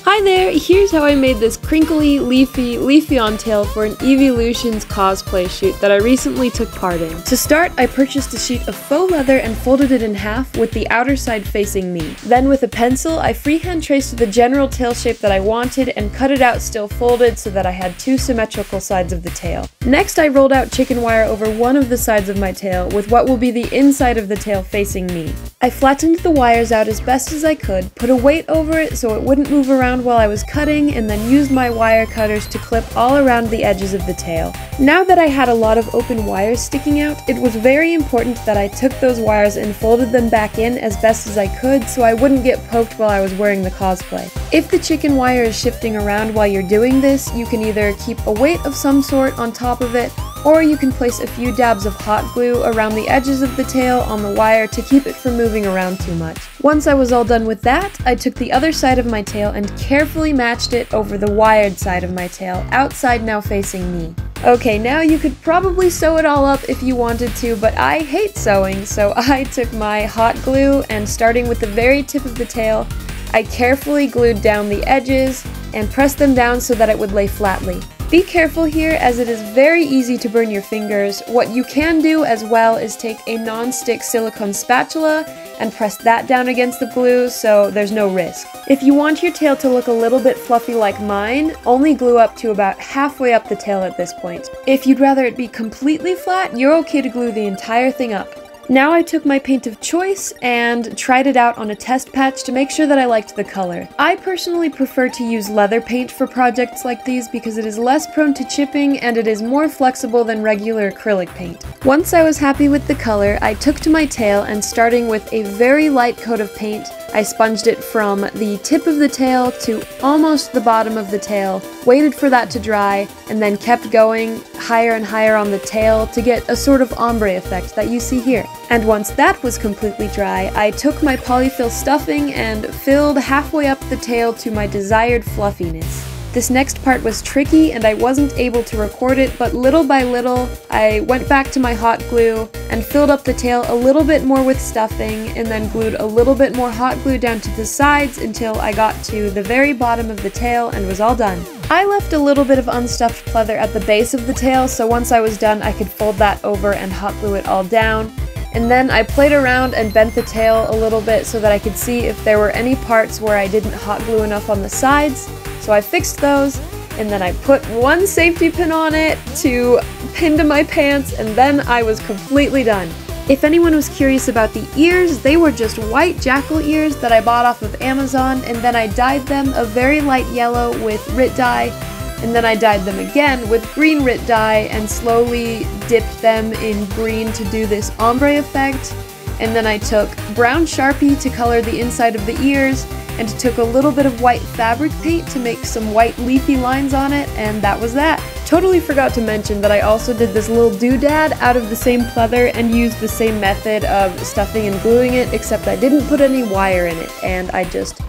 Hi there, here's how I made this crinkly, leafy Leafeon tail for an Evolutions cosplay shoot that I recently took part in. To start, I purchased a sheet of faux leather and folded it in half with the outer side facing me. Then with a pencil, I freehand traced the general tail shape that I wanted and cut it out still folded so that I had two symmetrical sides of the tail. Next, I rolled out chicken wire over one of the sides of my tail with what will be the inside of the tail facing me. I flattened the wires out as best as I could, put a weight over it so it wouldn't move around while I was cutting, and then used my wire cutters to clip all around the edges of the tail. Now that I had a lot of open wires sticking out, it was very important that I took those wires and folded them back in as best as I could so I wouldn't get poked while I was wearing the cosplay. If the chicken wire is shifting around while you're doing this, you can either keep a weight of some sort on top of it, or you can place a few dabs of hot glue around the edges of the tail on the wire to keep it from moving around too much. Once I was all done with that, I took the other side of my tail and carefully matched it over the wired side of my tail, outside now facing me. Okay, now you could probably sew it all up if you wanted to, but I hate sewing, so I took my hot glue and starting with the very tip of the tail, I carefully glued down the edges and pressed them down so that it would lay flatly. Be careful here as it is very easy to burn your fingers. What you can do as well is take a non-stick silicone spatula and press that down against the glue so there's no risk. If you want your tail to look a little bit fluffy like mine, only glue up to about halfway up the tail at this point. If you'd rather it be completely flat, you're okay to glue the entire thing up. Now I took my paint of choice and tried it out on a test patch to make sure that I liked the color. I personally prefer to use leather paint for projects like these because it is less prone to chipping and it is more flexible than regular acrylic paint. Once I was happy with the color, I took to my tail and starting with a very light coat of paint, I sponged it from the tip of the tail to almost the bottom of the tail, waited for that to dry, and then kept going higher and higher on the tail to get a sort of ombre effect that you see here. And once that was completely dry, I took my polyfill stuffing and filled halfway up the tail to my desired fluffiness. This next part was tricky and I wasn't able to record it, but little by little, I went back to my hot glue and filled up the tail a little bit more with stuffing and then glued a little bit more hot glue down to the sides until I got to the very bottom of the tail and was all done. I left a little bit of unstuffed pleather at the base of the tail, so once I was done I could fold that over and hot glue it all down. And then I played around and bent the tail a little bit so that I could see if there were any parts where I didn't hot glue enough on the sides. So I fixed those, and then I put one safety pin on it to pin to my pants, and then I was completely done. If anyone was curious about the ears, they were just white jackal ears that I bought off of Amazon, and then I dyed them a very light yellow with RIT dye, and then I dyed them again with green RIT dye and slowly dipped them in green to do this ombre effect. And then I took brown Sharpie to color the inside of the ears, and took a little bit of white fabric paint to make some white leafy lines on it, and that was that. Totally forgot to mention that I also did this little doodad out of the same pleather and used the same method of stuffing and gluing it, except I didn't put any wire in it, and I just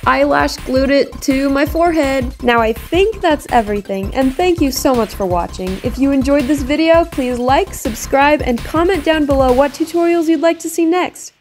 eyelash glued it to my forehead. Now I think that's everything, and thank you so much for watching. If you enjoyed this video, please like, subscribe, and comment down below what tutorials you'd like to see next.